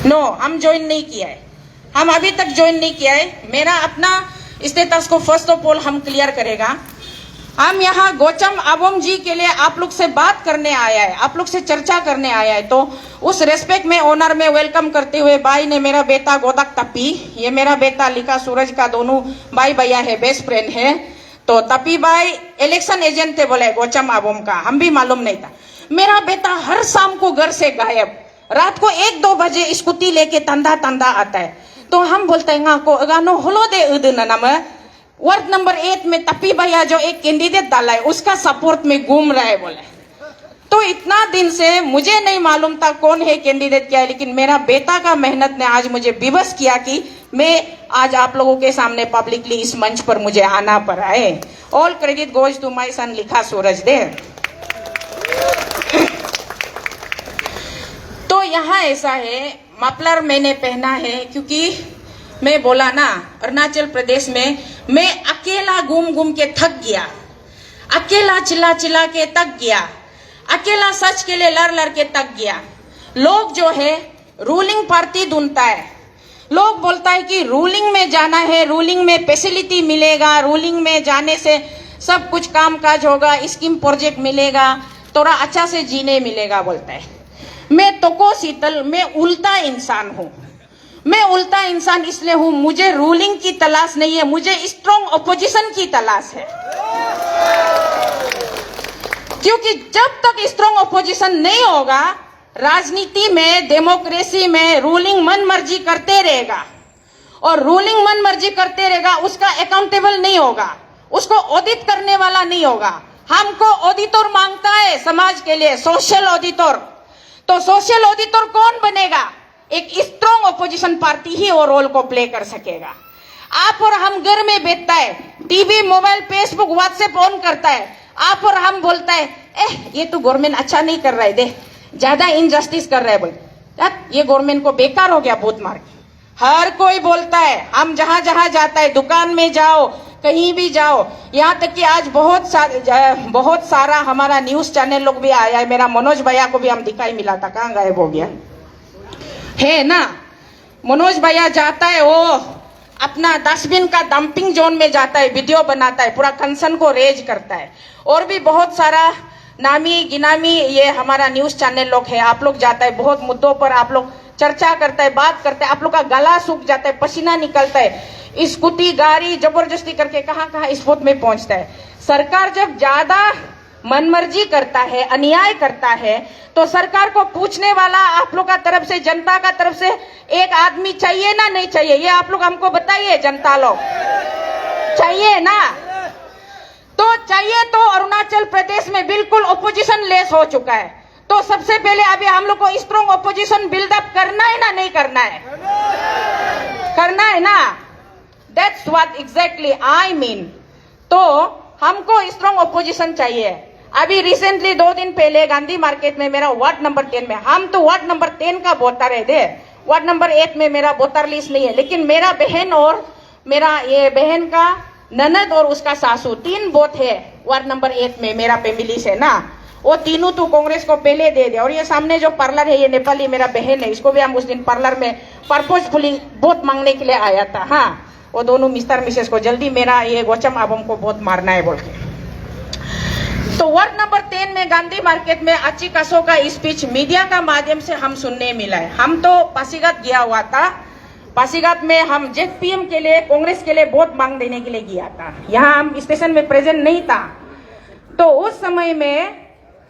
No, हम join नहीं किया है, हम अभी तक ज्वाइन नहीं किया है। मेरा अपना स्टेटस को फर्स्ट ऑफ ऑल हम क्लियर करेगा। हम यहाँ गोचम अबोम जी के लिए आप लोग से बात करने आया है, आप लोग से चर्चा करने आया है। तो उस रेस्पेक्ट में ऑनर में वेलकम करते हुए भाई ने मेरा बेटा गोदक तपी, ये मेरा बेटा लिखा सूरज का दोनों भाई भैया है, बेस्ट फ्रेंड है। तो तपी भाई इलेक्शन एजेंट थे बोले गोचम अबोम का, हम भी मालूम नहीं था। मेरा बेटा हर शाम को घर से गायब, रात को 1-2 बजे स्कूटी लेके तंदा तंदा आता है। तो हम बोलते हैं को गानो होलो दे उदनम वार्ड नंबर 8 में तपी भैया जो एक कैंडिडेट डाला है उसका सपोर्ट में घूम रहा है बोले। तो इतना दिन से मुझे नहीं मालूम था कौन है कैंडिडेट क्या है, लेकिन मेरा बेटा का मेहनत ने आज मुझे विवश किया कि मैं आज आप लोगों के सामने पब्लिकली इस मंच पर मुझे आना पड़ा है। All credit goes to my son लिखा सूरज दे। तो यहाँ ऐसा है, मफलर मैंने पहना है क्योंकि मैं बोला ना अरुणाचल प्रदेश में मैं अकेला घूम घूम के थक गया, अकेला चिल्ला चिल्ला के थक गया, अकेला सच के लिए लड़ लड़ के थक गया। लोग जो है रूलिंग पार्टी ढूंढता है, लोग बोलता है कि रूलिंग में जाना है, रूलिंग में फैसिलिटी मिलेगा, रूलिंग में जाने से सब कुछ काम काज होगा, स्कीम प्रोजेक्ट मिलेगा, थोड़ा अच्छा से जीने मिलेगा बोलता है। मैं तोको शीतल, मैं उल्टा इंसान हूँ। मैं उल्टा इंसान इसलिए हूं, मुझे रूलिंग की तलाश नहीं है, मुझे स्ट्रॉन्ग ऑपोजिशन की तलाश है। क्योंकि जब तक स्ट्रॉन्ग ऑपोजिशन नहीं होगा, राजनीति में, डेमोक्रेसी में रूलिंग मन मर्जी करते रहेगा, और रूलिंग मन मर्जी करते रहेगा, उसका अकाउंटेबल नहीं होगा, उसको ऑडिट करने वाला नहीं होगा। हमको ऑडिटर मांगता है समाज के लिए, सोशल ऑडिटर। तो सोशल ऑडिटर कौन बनेगा? एक स्ट्रॉन्ग ऑपोजिशन पार्टी ही वो रोल को प्ले कर सकेगा। आप और हम घर में बैठता है, TV, mobile, Facebook, WhatsApp on करता है, आप और हम बोलता है ये तो गवर्नमेंट अच्छा नहीं कर रहा है, दे ज्यादा इनजस्टिस कर रहा है, बोल ये गवर्नमेंट को बेकार हो गया बहुत मार के। हर कोई बोलता है, हम जहां जहां जाता है, दुकान में जाओ, कहीं भी जाओ, यहाँ तक कि आज बहुत सारा हमारा न्यूज चैनल लोग भी आया है। मेरा मनोज भैया को भी हम दिखाई मिला था, कहाँ गायब हो गया है ना। मनोज भैया जाता है, वो अपना डस्टबिन का डंपिंग जोन में जाता है, वीडियो बनाता है, पूरा कंसर्न को रेज करता है। और भी बहुत सारा नामी गिनामी ये हमारा न्यूज चैनल लोग है, आप लोग जाता है, बहुत मुद्दों पर आप लोग चर्चा करता है, बात करता है, आप लोग का गला सूख जाता है, पसीना निकलता है, स्कूटी गाड़ी जबरदस्ती करके कहाँ कहाँ स्पोर्ट में पहुंचता है। सरकार जब ज्यादा मनमर्जी करता है, अन्याय करता है, तो सरकार को पूछने वाला आप लोग का तरफ से, जनता का तरफ से एक आदमी चाहिए ना, नहीं चाहिए? ये आप लोग हमको बताइए, जनता लोग चाहिए ना? तो चाहिए तो अरुणाचल प्रदेश में बिल्कुल ओपोजिशन लेस हो चुका है। तो सबसे पहले अभी हम लोग को स्ट्रॉन्ग ओपोजिशन बिल्डअप करना है ना, नहीं करना है? करना है ना? That's what exactly I mean. तो हमको स्ट्रॉन्ग ओपोजिशन चाहिए। अभी रिसेंटली 2 दिन पहले गांधी मार्केट में मेरा वार्ड नंबर 10 में, हम तो वार्ड नंबर 10 का वोटर है, दे वार्ड नंबर 8 में मेरा वोटर लिस्ट नहीं है, लेकिन मेरा बहन और मेरा ये बहन का ननद और उसका सासू 3 वोट है वार्ड नंबर 8 में मेरा फैमिली से ना। वो तीनों तो कांग्रेस को पहले दे दिया। और ये सामने जो पार्लर है, ये नेपाली मेरा बहन है, इसको भी हम उस दिन पार्लर में पर्पजफुली वोट मांगने के लिए आया था। हाँ, वो दोनों मिस्टर मिसेस को जल्दी मेरा ये गोचम अबोम को वोट मारना है बोल के। तो वार्ड नंबर 10 में गांधी मार्केट में अच्छी कसो का स्पीच मीडिया का माध्यम से हम सुनने मिला है। हम तो पासीघाट गया हुआ था, पासीघाट में हम जेपीएम के लिए, कांग्रेस के लिए वोट मांग देने के लिए गया था। यहाँ हम स्टेशन में प्रेजेंट नहीं था। तो उस समय में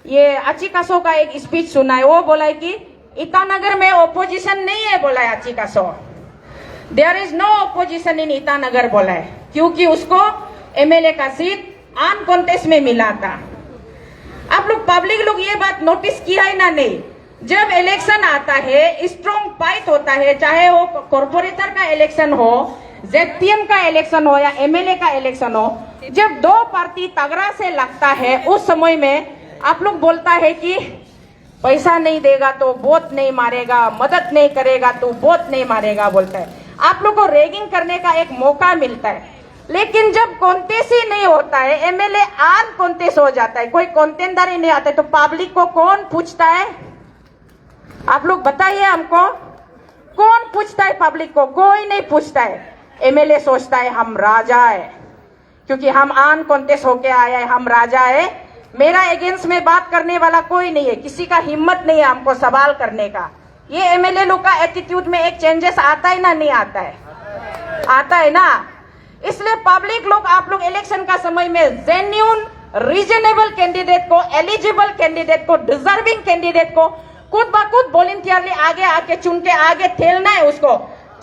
ये अच्छी कसो का एक स्पीच सुना है। वो बोला है कि ईटानगर में ओपोजिशन नहीं है, बोला है अच्छी कसो, देयर इज नो ओपोजिशन इन ईटानगर बोला है, क्योंकि उसको एमएलए का सीट आन कॉन्टेस्ट में मिला था। आप लोग पब्लिक लोग ये बात नोटिस किया है ना? नहीं, जब इलेक्शन आता है, स्ट्रॉन्ग फाइट होता है, चाहे वो कॉर्पोरेटर का इलेक्शन हो, जेपीएम का इलेक्शन हो या एमएलए का इलेक्शन हो, जब 2 पार्टी तगड़ा से लगता है, उस समय में आप लोग बोलता है कि पैसा नहीं देगा तो वोट नहीं मारेगा, मदद नहीं करेगा तो वोट नहीं मारेगा बोलता है। आप लोग को रेगिंग करने का एक मौका मिलता है। लेकिन जब कॉन्टेस्ट ही नहीं होता है, एमएलए आन कॉन्टेस्ट हो जाता है, कोई कॉन्टेंडर ही नहीं आता है, तो पब्लिक को कौन पूछता है? आप लोग बताइए हमको, पूछता है पब्लिक को, कोई नहीं पूछता है। एमएलए सोचता है हम राजा है, क्योंकि हम आन कॉन्टेस्ट होके आया है, हम राजा है। मेरा अगेंस्ट में बात करने वाला कोई नहीं है, किसी का हिम्मत नहीं है हमको सवाल करने का। ये एमएलए लोग का एटीट्यूड में एक चेंजेस आता है ना, नहीं आता है? आता है ना। इसलिए पब्लिक लोग, आप लोग इलेक्शन का समय में जेन्युइन रीजनेबल कैंडिडेट को, एलिजिबल कैंडिडेट को, डिजर्विंग कैंडिडेट को खुद ब खुद वॉलंटियरली आगे आके चुन के आगे ठेलना है उसको।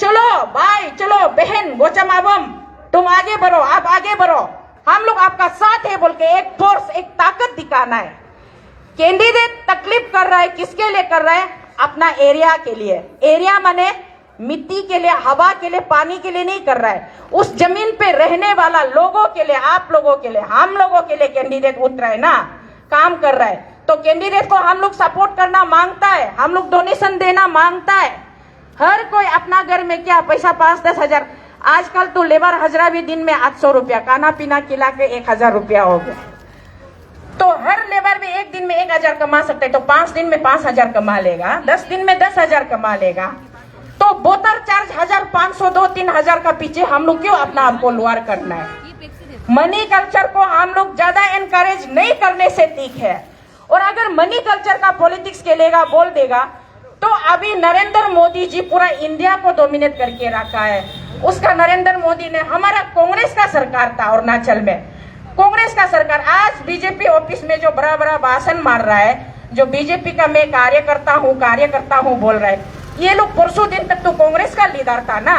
चलो भाई, चलो बहन, गोचम आबम, तुम आगे बढ़ो, आप आगे बढ़ो, हम लोग आपका साथ है बोल के एक फोर्स, एक ताकत दिखाना है। कैंडिडेट तकलीफ कर रहा है, किसके लिए कर रहा है? अपना एरिया के लिए। एरिया माने मिट्टी के लिए, हवा के लिए, पानी के लिए नहीं कर रहा है, उस जमीन पे रहने वाला लोगों के लिए, आप लोगों के लिए, हम लोगों के लिए कैंडिडेट उतर रहा है ना, काम कर रहा है। तो कैंडिडेट को हम लोग सपोर्ट करना मांगता है, हम लोग डोनेशन देना मांगता है। हर कोई अपना घर में क्या पैसा 5-10 हजार, आजकल तो लेबर हजरा भी दिन में 800 रुपया, खाना पीना खिला के 1000 रुपया हो गया। तो हर लेबर में एक दिन में 1000 कमा सकते है, तो 5 दिन में 5000 कमा लेगा, 10 दिन में 10,000 कमा लेगा। तो बोतर चार्ज 1500, 2-3,000 का पीछे हम लोग क्यों अपना आपको लुआर करना है? मनी कल्चर को हम लोग ज्यादा एनकरेज नहीं करने से ठीक है। और अगर मनी कल्चर का पॉलिटिक्स खेलेगा, बोल देगा, तो अभी नरेंद्र मोदी जी पूरा इंडिया को डोमिनेट करके रखा है। उसका नरेंद्र मोदी ने, हमारा कांग्रेस का सरकार था अरुणाचल में, कांग्रेस का सरकार आज बीजेपी ऑफिस में जो बड़ा बड़ा भाषण मार रहा है, जो बीजेपी का मैं कार्यकर्ता हूँ बोल रहा है, ये लोग परसों दिन तक तो कांग्रेस का लीडर था ना,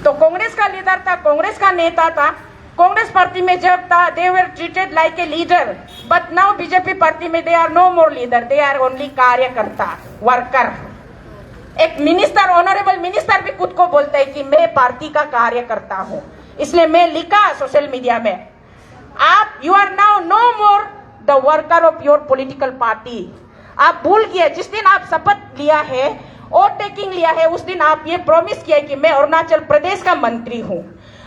तो कांग्रेस का लीडर था, कांग्रेस का नेता था। कांग्रेस पार्टी में जब था, they were treated like a leader, but now BJP party में they are no more leader, they are only karyakarta, worker. एक मिनिस्टर, ऑनरेबल मिनिस्टर भी खुद को बोलता है कि मैं पार्टी का कार्यकर्ता हूँ। इसलिए मैं लिखा सोशल मीडिया में, आप you are now no more the worker of your political party. आप भूल गए, जिस दिन आप शपथ लिया है, ओवर टेकिंग लिया है, उस दिन आप ये प्रॉमिस किया कि मैं अरुणाचल प्रदेश का मंत्री हूँ,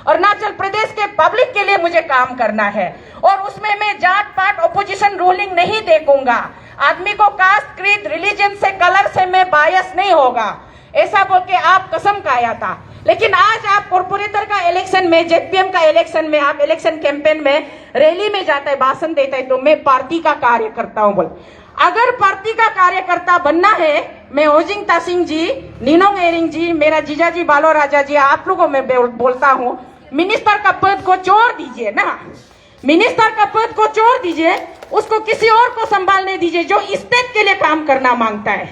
अरुणाचल प्रदेश के पब्लिक के लिए मुझे काम करना है, और उसमें मैं जात पात ऑपोजिशन रूलिंग नहीं देखूंगा, आदमी को कास्ट, क्रीड, रिलीजन से, कलर से मैं बायस नहीं होगा, ऐसा बोल के आप कसम खाया था। लेकिन आज आप कॉर्पोरेटर का इलेक्शन में, जेपीएम का इलेक्शन में, आप इलेक्शन कैंपेन में रैली में जाता है, भाषण देता है, तो मैं पार्टी का कार्यकर्ता हूँ बोल। अगर पार्टी का कार्यकर्ता बनना है, मैं ओजिंग तासिंग जी, नीनोंग एरिंग जी, मेरा जीजा जी बालो राजा जी, आप लोगों में बोलता हूँ, मिनिस्टर का पद को छोड़ दीजिए ना, मिनिस्टर का पद को छोड़ दीजिए, उसको किसी और को संभालने दीजिए जो स्टेट के लिए काम करना मांगता है,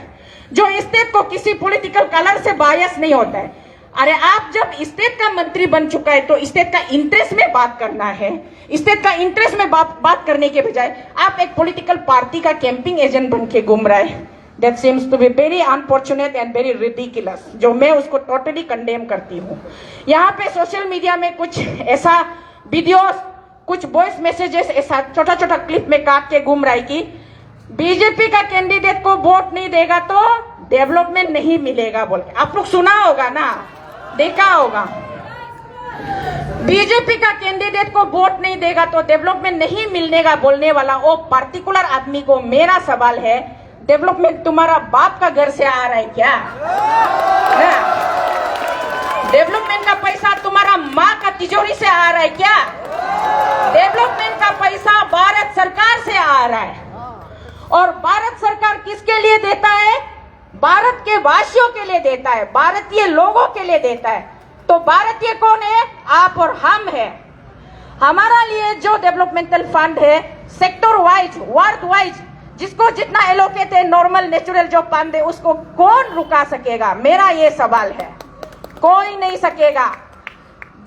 जो स्टेट को किसी पॉलिटिकल कलर से बायस नहीं होता है। अरे आप जब स्टेट का मंत्री बन चुका है, तो स्टेट का इंटरेस्ट में बात करना है, स्टेट का इंटरेस्ट में बात करने के बजाय आप एक पॉलिटिकल पार्टी का कैंपिंग एजेंट बन के घूम रहा है। That seems to be very unfortunate and very ridiculous, जो मैं उसको टोटली कंडेम करती हूँ। यहाँ पे सोशल मीडिया में कुछ ऐसा वीडियोस, कुछ वॉइस मैसेजेस ऐसा छोटा छोटा क्लिप में काट के घूम रहा है कि बीजेपी का कैंडिडेट को वोट नहीं देगा तो डेवलपमेंट नहीं मिलेगा बोल के। आप लोग सुना होगा ना, देखा होगा, बीजेपी का कैंडिडेट को वोट नहीं देगा तो डेवलपमेंट नहीं मिलने का बोलने वाला वो पर्टिकुलर आदमी को मेरा सवाल है, डेवलपमेंट तुम्हारा बाप का घर से आ रहा है क्या? डेवलपमेंट का पैसा तुम्हारा माँ का तिजोरी से आ रहा है क्या? डेवलपमेंट का पैसा भारत सरकार से आ रहा है, और भारत सरकार किसके लिए देता है? भारत के वासियों के लिए देता है, भारतीय लोगों के लिए देता है। तो भारतीय कौन है? आप और हम है। हमारा लिए जो डेवलपमेंटल फंड है, सेक्टर वाइज, वर्ड वाइज, जिसको जितना एलोकेट है, नॉर्मल नेचुरल जो फंड है, उसको कौन रुका सकेगा? मेरा ये सवाल है, कोई नहीं सकेगा।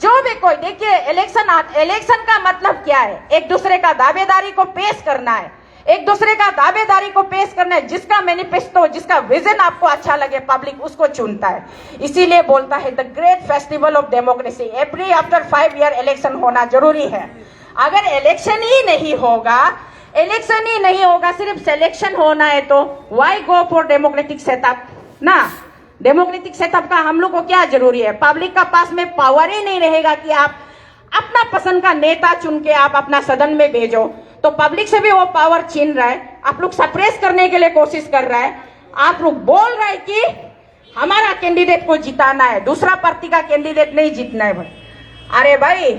जो भी कोई, देखिए इलेक्शन का मतलब क्या है? एक दूसरे का दावेदारी को पेश करना है, एक दूसरे का दावेदारी को पेश करना है। जिसका मैनिफेस्टो, जिसका विजन आपको अच्छा लगे, पब्लिक उसको चुनता है। इसीलिए बोलता है the great festival of democracy, every after 5 year election होना जरूरी है। अगर इलेक्शन ही नहीं होगा, सिर्फ सिलेक्शन होना है, तो why go for democratic setup ना? डेमोक्रेटिक सेटअप का हम लोग को क्या जरूरी है? पब्लिक का पास में पावर ही नहीं रहेगा कि आप अपना पसंद का नेता चुन के आप अपना सदन में भेजो, तो पब्लिक से भी वो पावर छीन रहा है। आप लोग सप्रेस करने के लिए कोशिश कर रहा है। आप लोग बोल रहे हैं कि हमारा कैंडिडेट को जिताना है, दूसरा पार्टी का कैंडिडेट नहीं जीतना है भाई। अरे भाई,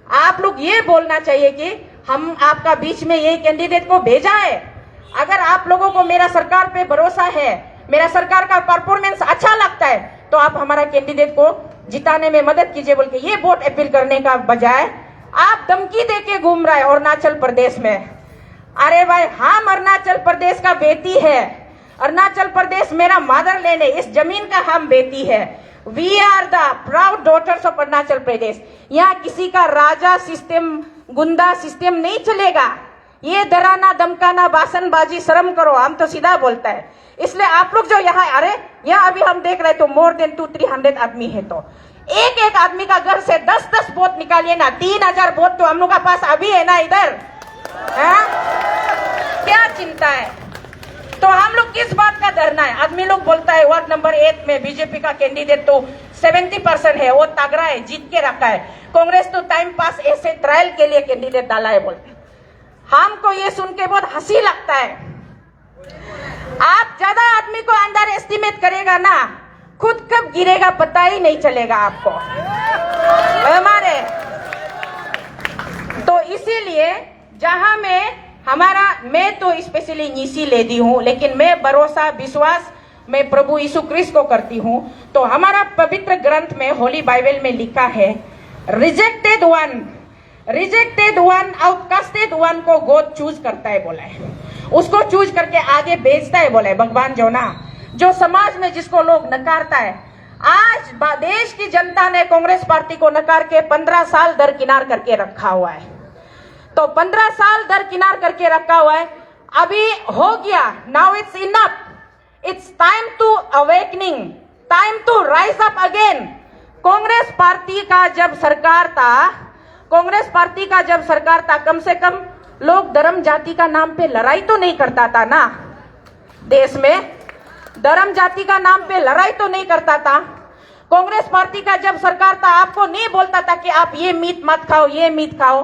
आप लोग ये बोलना चाहिए कि हम आपका बीच में ये कैंडिडेट को भेजा है। अगर आप लोगों को मेरा सरकार पे भरोसा है, मेरा सरकार का परफॉर्मेंस अच्छा लगता है, तो आप हमारा कैंडिडेट को जिताने में मदद कीजिए बोल के ये वोट अपील करने का बजाय आप धमकी दे के घूम रहा है अरुणाचल प्रदेश में। अरे भाई, हम अरुणाचल प्रदेश का बेटी है, अरुणाचल प्रदेश मेरा मदरलैंड है, इस जमीन का हम बेटी है। We are the proud daughters of Arunachal Pradesh. यहाँ किसी का राजा सिस्टम, गुंडा सिस्टम नहीं चलेगा। ये डराना धमकाना, भाषणबाजी शर्म करो, हम तो सीधा बोलता है। इसलिए आप लोग जो यहाँ, अरे यहाँ अभी हम देख रहे तो मोर देन 200-300 आदमी है, तो एक एक आदमी का घर से 10-10 वोट निकालिए ना, 3000 वोट तो हम लोग का पास अभी है ना इधर। क्या चिंता है? तो हम लोग किस बात का डरना है? आदमी लोग बोलता है वार्ड नंबर 8 में बीजेपी का कैंडिडेट तो 70% है, वो तगड़ा है, जीत के रखा है। कांग्रेस तो टाइम पास ऐसे ट्रायल के लिए कैंडिडेट डाला है बोलते। हमको ये सुन के बहुत हंसी लगता है। आप ज्यादा आदमी को अंडर एस्टिमेट करेगा ना, खुद कब गिरेगा पता ही नहीं चलेगा आपको हमारे। तो इसीलिए जहां मैं तो स्पेशली नीसी लेती हूँ, लेकिन मैं भरोसा विश्वास मैं प्रभु यीशु क्रिस्ट को करती हूँ। तो हमारा पवित्र ग्रंथ में, होली बाइबल में लिखा है, रिजेक्टेड वन आउटकास्टेड वन को गॉड चूज करता है बोला है, उसको चूज करके आगे भेजता है बोला है भगवान। जो समाज में जिसको लोग नकारता है, आज देश की जनता ने कांग्रेस पार्टी को नकार के 15 साल दरकिनार करके रखा हुआ है। तो 15 साल दरकिनार करके रखा हुआ है, अभी हो गया। Now it's enough, it's time to awakening, time to rise up again. Congress party का जब सरकार था, कम से कम लोग धर्म जाति का नाम पे लड़ाई तो नहीं करता था ना। देश में धर्म जाति का नाम पे लड़ाई तो नहीं करता था। कांग्रेस पार्टी का जब सरकार था, आपको नहीं बोलता था कि आप ये मीट मत खाओ, ये मीट खाओ।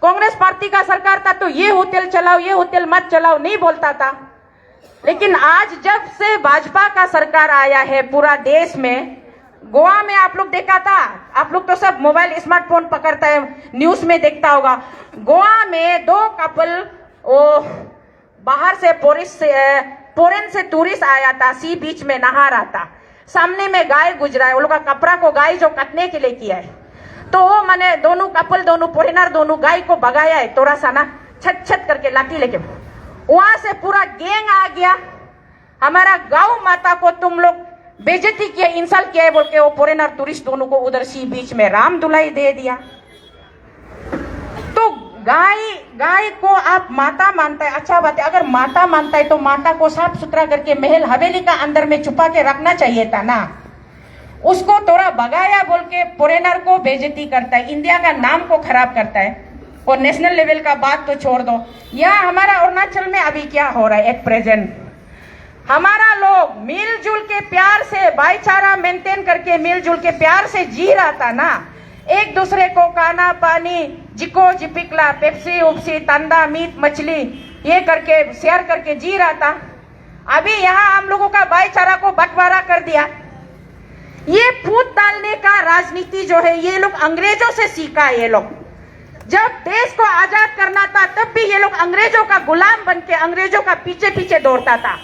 कांग्रेस पार्टी का सरकार था तो ये होटल चलाओ, ये होटल मत चलाओ, नहीं बोलता था। लेकिन आज जब से भाजपा का सरकार आया है पूरा देश में, गोवा में आप लोग देखा था, आप लोग तो सब मोबाइल स्मार्टफोन पकड़ता है, न्यूज में देखता होगा। गोवा में 2 कपल वो बाहर से फॉरेन से टूरिस्ट आया था, सी बीच में नहा रहा था, सामने में गाय गुजरा है, वो लोग का कपड़ा को गाय जो कटने के लिए किया है, तो वो मैंने दोनों कपल, दोनों फॉरेनर, दोनों गाय को भगाया है थोड़ा सा ना, छत करके लाठी लेके। वहां से पूरा गैंग आ गया, हमारा गौ माता को तुम लोग बेइज्जती किया, इंसल्ट किया है बोल के वो फॉरेनर टूरिस्ट दोनों को उधर सी बीच में राम दुलाई दे दिया। तो गाय को आप माता मानता है, अच्छा बात है। अगर माता मानता है तो माता को साफ सुथरा करके महल हवेली का अंदर में छुपा के रखना चाहिए था ना। उसको थोड़ा भगाया बोल के फॉरेनर को बेइज्जती करता है, इंडिया का नाम को खराब करता है। और नेशनल लेवल का बात तो छोड़ दो, यहाँ हमारा अरुणाचल में अभी क्या हो रहा है एट प्रेजेंट, हमारा लोग मिलजुल के प्यार से भाईचारा मेंटेन करके मिलजुल के प्यार से जी रहा था ना। एक दूसरे को खाना पानी, जिको जिपिकला, पेप्सी उपसी, तंदा, मीट मछली ये करके शेयर करके जी रहा था। अभी यहाँ हम लोगों का भाईचारा को बंटवारा कर दिया। ये फूट डालने का राजनीति जो है ये लोग अंग्रेजों से सीखा है। ये लोग जब देश को आजाद करना था तब भी ये लोग अंग्रेजों का गुलाम बन के अंग्रेजों का पीछे पीछे दौड़ता था।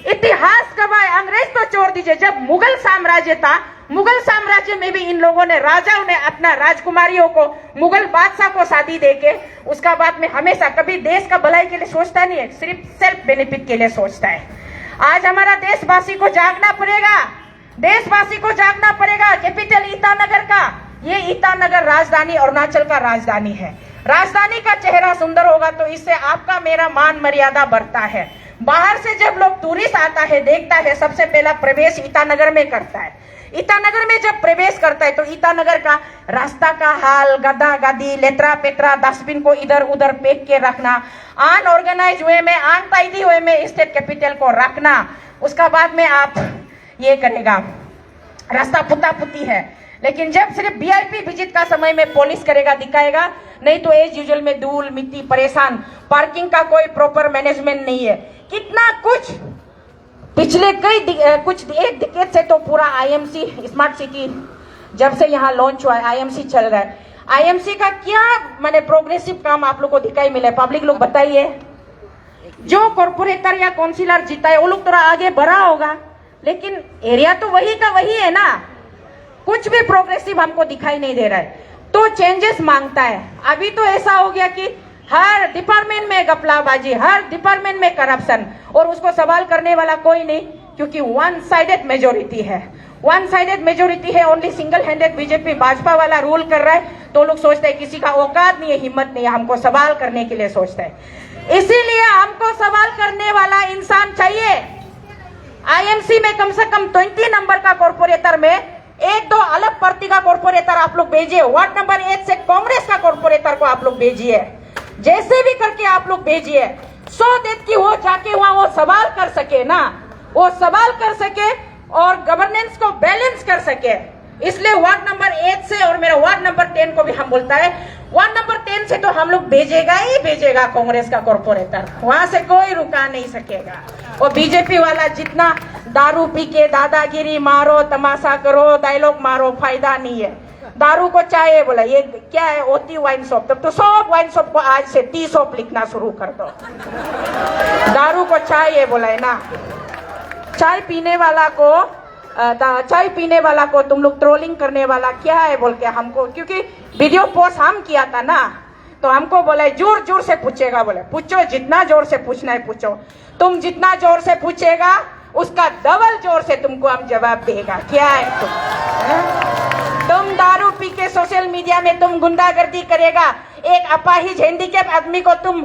इतिहास गवाह, अंग्रेज तो छोड़ दीजिए, जब मुगल साम्राज्य था, मुगल साम्राज्य में भी इन लोगों ने, राजाओं ने अपना राजकुमारियों को मुगल बादशाह को शादी देके उसका बाद में हमेशा कभी देश का भलाई के लिए सोचता नहीं है, सिर्फ सेल्फ बेनिफिट के लिए सोचता है। आज हमारा देशवासी को जागना पड़ेगा, देशवासी को जागना पड़ेगा। कैपिटल ईटानगर का, ये ईटानगर राजधानी अरुणाचल का राजधानी है। राजधानी का चेहरा सुंदर होगा तो इससे आपका मेरा मान मर्यादा बढ़ता है। बाहर से जब लोग टूरिस्ट आता है, देखता है, सबसे पहला प्रवेश ईटानगर में करता है। ईटानगर में जब प्रवेश करता है तो ईटानगर का रास्ता का हाल, गदा गदी, लेतरा पेतरा, डस्टबिन को इधर उधर फेंक के रखना, अनऑर्गेनाइज वे में, अनटाइडी वे में स्टेट कैपिटल को रखना, उसका बाद में आप ये करेगा, रास्ता पुता पुती है। लेकिन जब सिर्फ वीआईपी विजिट का समय में पुलिस करेगा, दिखाएगा, नहीं तो एज यूजुअल में धूल मिट्टी परेशान, पार्किंग का कोई प्रॉपर मैनेजमेंट नहीं है, कितना कुछ पिछले कुछ एक डिकेड से तो पूरा आईएमसी स्मार्ट सिटी जब से यहाँ लॉन्च हुआ है, आईएमसी चल रहा है। आईएमसी का क्या मैंने प्रोग्रेसिव काम आप लोग को दिखाई मिले? पब्लिक लोग बताइए। जो कॉर्पोरेटर या काउंसिलर जीता है वो लोग थोड़ा आगे बढ़ा होगा, लेकिन एरिया तो वही का वही है ना। कुछ भी प्रोग्रेसिव हमको दिखाई नहीं दे रहा है, तो चेंजेस मांगता है। अभी तो ऐसा हो गया कि हर डिपार्टमेंट में घपलाबाजी, हर डिपार्टमेंट में करप्शन, और उसको सवाल करने वाला कोई नहीं, क्योंकि वन साइडेड मेजोरिटी है। वन साइडेड मेजोरिटी है, only single handed BJP Bhajpa वाला रूल कर रहा है। तो लोग सोचते हैं किसी का औकात नहीं है, हिम्मत नहीं है, हमको सवाल करने के लिए सोचते हैं। इसीलिए हमको सवाल करने वाला इंसान चाहिए। आईएमसी में कम से कम 20 नंबर का कॉर्पोरेटर में एक दो अलग पार्टी का कॉर्पोरेटर आप लोग भेजिए। वार्ड नंबर 1 से कांग्रेस का कॉर्पोरेटर को आप लोग भेजिए, जैसे भी करके आप लोग भेजिए, सो दैट कि वो जाके वहां वो सवाल कर सके ना, वो सवाल कर सके और गवर्नेंस को बैलेंस कर सके। इसलिए वार्ड नंबर 1 से और मेरा वार्ड नंबर 10 को भी हम बोलता है, वार्ड नंबर 10 से तो हम लोग भेजेगा ही भेजेगा कांग्रेस का कॉर्पोरेटर, वहां से कोई रुका नहीं सकेगा। और बीजेपी वाला जितना दारू पी के दादागिरी मारो, तमाशा करो, डायलॉग मारो, फायदा नहीं है। दारू को चाहिए बोला ये क्या है, ओती वाइन शॉप, तब तो सब वाइन शॉप को आज से टी शॉप लिखना शुरू कर दो। दारू को चाहिए बोला है ना। चाय पीने वाला को तुम लोग ट्रोलिंग करने वाला क्या है बोल के हमको, क्योंकि वीडियो पोस्ट हम किया था ना, तो हमको बोले जोर जोर से पूछेगा, बोले पूछो, जितना जोर से पूछना है पूछो, तुम जितना जोर से पूछेगा उसका डबल जोर से तुमको हम जवाब देगा। क्या है तुम दारू पी के सोशल मीडिया में तुम गुंडागर्दी करेगा, एक अपाहिज हैंडीकैप आदमी को तुम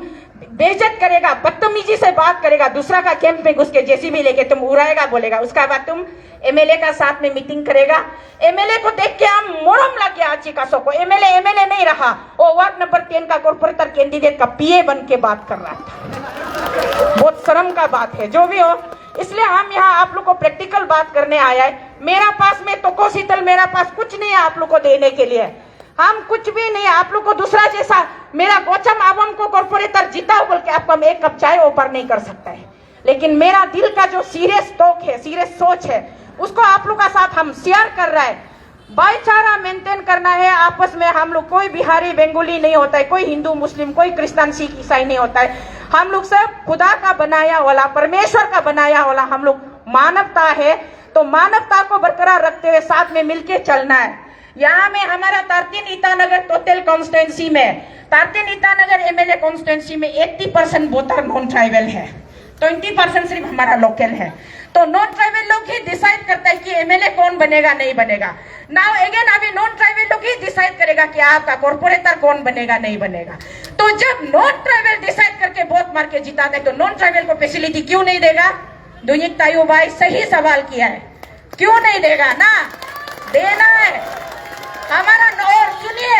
बेइज्जत करेगा, बदतमीजी से बात करेगा, दूसरा का कैंप में घुस के जेसीबी लेके तुम उड़ाएगा बोलेगा, उसका बाद तुम एमएलए का साथ में मीटिंग करेगा। एमएलए को देख के हम मोरम लग गया आची का को, एमएलए नहीं रहा, वो वार्ड नंबर 10 का कॉर्पोरेटर कैंडिडेट का पीए बन के बात कर रहा था। बहुत शर्म का बात है, जो भी हो। इसलिए हम यहाँ आप लोग को प्रैक्टिकल बात करने आया है। मेरा पास में तो शीतल, मेरा पास कुछ नहीं है आप लोग को देने के लिए, हम कुछ भी नहीं है आप लोग को। दूसरा जैसा मेरा गौतम आवाम को कॉर्पोरेटर जीता बोल के आपको हम एक कप चाय ऑफर नहीं कर सकता है, लेकिन मेरा दिल का जो सीरियस टॉक है, सीरियस सोच है, उसको आप लोग का साथ हम शेयर कर रहा है। भाईचारा मेंटेन करना है आपस में। हम लोग कोई बिहारी बंगाली नहीं होता है, कोई हिंदू मुस्लिम, कोई क्रिश्चियन सिख ईसाई नहीं होता है। हम लोग सब खुदा का बनाया वाला, परमेश्वर का बनाया वाला हम लोग मानवता है। तो मानवता को बरकरार रखते हुए साथ में मिलके चलना है। यहाँ में हमारा तारतीन ईटानगर टोटल कॉन्स्टिट्यूंसी में, तारतीन ईटानगर एमएलए कॉन्स्टिट्यूंसी में 80% वोटर नॉन ट्राइबल है, 20% सिर्फ हमारा लोकल है। तो नॉन ट्राइबल लोग ही डिसाइड करता है कि एमएलए कौन बनेगा नहीं बनेगा। नाउ अगेन अभी नॉन ट्राइबल लोग ही डिसाइड करेगा कि आपका कॉर्पोरेटर कौन बनेगा नहीं बनेगा। तो जब नॉन ट्राइबल डिसाइड करके वोट मार के जिताते तो नॉन ट्राइबल को फैसिलिटी क्यों नहीं देगा? दुनिक तायू भाई सही सवाल किया है, क्यों नहीं देगा ना, देना है हमारा। और सुनिए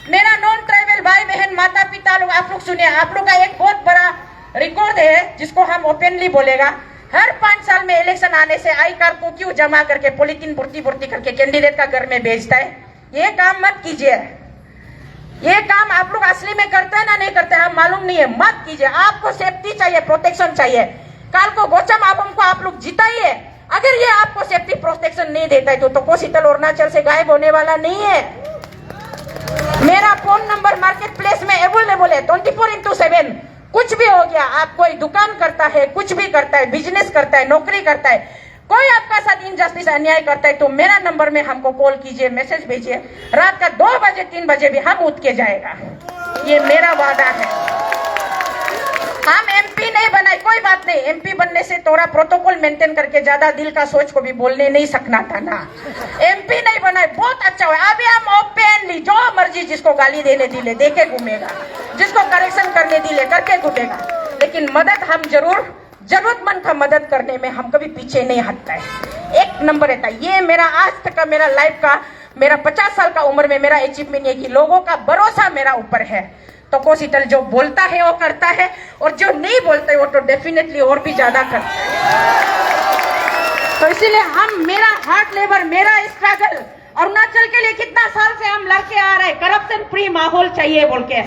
मेरा नॉन ट्राइबल भाई बहन माता पिता लोग, आप लोग सुनिए, आप लोग का एक बहुत बड़ा रिकॉर्ड है जिसको हम ओपनली बोलेगा। हर 5 साल में इलेक्शन आने से आई कार्ड को क्यों जमा करके पॉलिथीन भर्ती करके कैंडिडेट का घर में भेजता है? ये काम मत कीजिए। ये काम आप लोग असली में करते हैं ना नहीं करते हम मालूम नहीं है, मत कीजिए। आपको सेफ्टी चाहिए, प्रोटेक्शन चाहिए। कल को गौतम आवाम को आप लोग जिताइए, अगर ये आपको सेफ्टी प्रोटेक्शन नहीं देता है तो शीतल अरुणाचल से गायब होने वाला नहीं है। मेरा फोन नंबर मार्केट प्लेस में अवेलेबल है 24/7। कुछ भी हो गया, आप कोई दुकान करता है, कुछ भी करता है, बिजनेस करता है, नौकरी करता है, कोई आपका साथ इनजस्टिस अन्याय करता है तो मेरा नंबर में हमको कॉल कीजिए, मैसेज भेजिए। रात का 2 बजे 3 बजे भी हम उठ के जाएगा, ये मेरा वादा है। हम एमपी नहीं बनाए, कोई बात नहीं, एमपी बनने से थोड़ा प्रोटोकॉल मेंटेन करके ज्यादा दिल का सोच को भी बोलने नहीं सकना था ना। एमपी नहीं बनाए, बहुत अच्छा हुआ। अभी हम ओपनली जो मर्जी जिसको गाली देने दिले देके घूमेगा, जिसको करेक्शन करने दिले करके घूमेगा, लेकिन मदद हम जरूर, जरूरतमंद का मदद करने में हम कभी पीछे नहीं हटता है। एक नंबर रहता है। ये मेरा आज तक का मेरा लाइफ का, मेरा 50 साल का उम्र में मेरा अचीवमेंट है कि लोगों का भरोसा मेरा ऊपर है। तो शीतल जो बोलता है वो करता है, और जो नहीं बोलता है वो तो डेफिनेटली और भी ज्यादा करता है। तो इसीलिए हम, मेरा हार्ड लेबर, मेरा स्ट्रगल, अरुणाचल के लिए कितना साल से हम लड़के आ रहे हैं। करप्शन फ्री माहौल चाहिए बोल के,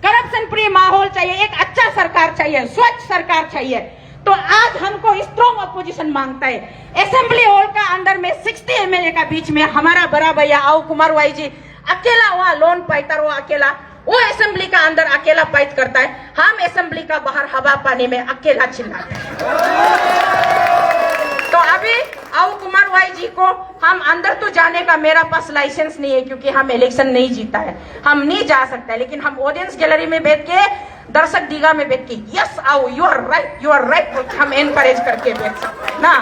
करप्शन फ्री माहौल चाहिए, एक अच्छा सरकार चाहिए, स्वच्छ सरकार चाहिए। तो आज हमको स्ट्रॉन्ग अपोजिशन मांगता है। असेंबली हॉल का अंदर में 60 एमएलए का बीच में हमारा बड़ा भैया आओ कुमार वाई जी अकेला हुआ लोन पाइटर हुआ अकेला, वो असेंबली का अंदर अकेला फाइट करता है, हम असेंबली का बाहर हवा पानी में अकेला चिल्लाते हैं। तो अभी आओ कुमार वाई जी को हम अंदर तो जाने का मेरा पास लाइसेंस नहीं है क्योंकि हम इलेक्शन नहीं जीता है, हम नहीं जा सकते, लेकिन हम ऑडियंस गैलरी में बैठ के दर्शक दीघा में बैठ के यस आओ यू आर राइट बोल के हम एनकरेज करके बैठ सकते हैं ना।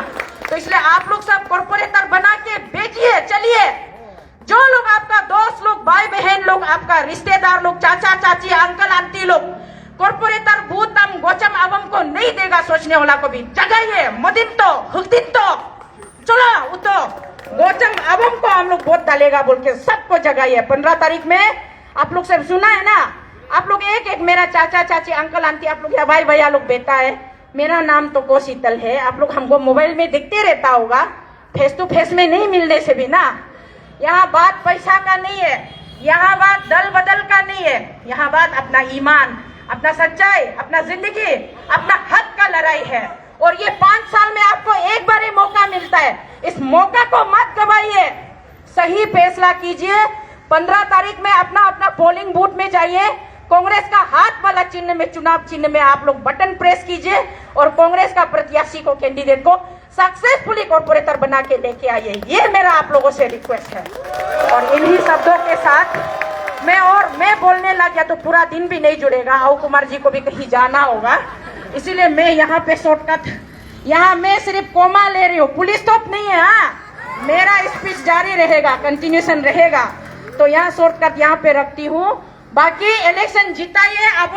तो इसलिए आप लोग सब कॉर्पोरेटर बना के बेचिए, चलिए। जो लोग आपका दोस्त लोग, भाई बहन लोग, आपका रिश्तेदार लोग, चाचा चाची, अंकल आंटी लोग कॉर्पोरेटर भूतम गोचम अवम को नहीं देगा, सोचने वाला को भी जगाइए। मदिन तो हुक्दिन तो चलो वो तो गोचम अवम को हम लोग वोट डालेगा बोल के सबको जगाइए। 15 तारीख में आप लोग सब सुना है ना, आप लोग एक एक मेरा चाचा चाची अंकल आंटी आप लोग या भाई भैया लोग बेटा है, मेरा नाम तो कोशीतल है। आप लोग हमको मोबाइल में देखते रहता होगा, फेस टू फेस में नहीं मिलने से भी ना। यहाँ बात पैसा का नहीं है, यहाँ बात दल बदल का नहीं है, यहाँ बात अपना ईमान, अपना सच्चाई, अपना जिंदगी, अपना हक का लड़ाई है। और ये 5 साल में आपको एक बार ही मौका मिलता है, इस मौका को मत गवाइए, सही फैसला कीजिए। 15 तारीख में अपना अपना पोलिंग बूथ में जाइए, कांग्रेस का हाथ वाला चिन्ह में, चुनाव चिन्ह में आप लोग बटन प्रेस कीजिए और कांग्रेस का प्रत्याशी को, कैंडिडेट को सक्सेसफुली कॉर्पोरेटर बना के लेके आइए। ये मेरा आप लोगों से रिक्वेस्ट है। और इन्हीं शब्दों के साथ मैं बोलने लग गया तो पूरा दिन भी नहीं जुड़ेगा, आओ कुमार जी को भी कहीं जाना होगा, इसीलिए मैं यहाँ पे शॉर्टकट, यहाँ मैं सिर्फ कोमा ले रही हूँ, पुलिस स्टॉप नहीं है। हाँ, मेरा स्पीच जारी रहेगा, कंटिन्यूशन रहेगा, तो यहाँ शॉर्टकट यहाँ पे रखती हूँ। बाकी इलेक्शन जिताइए। अब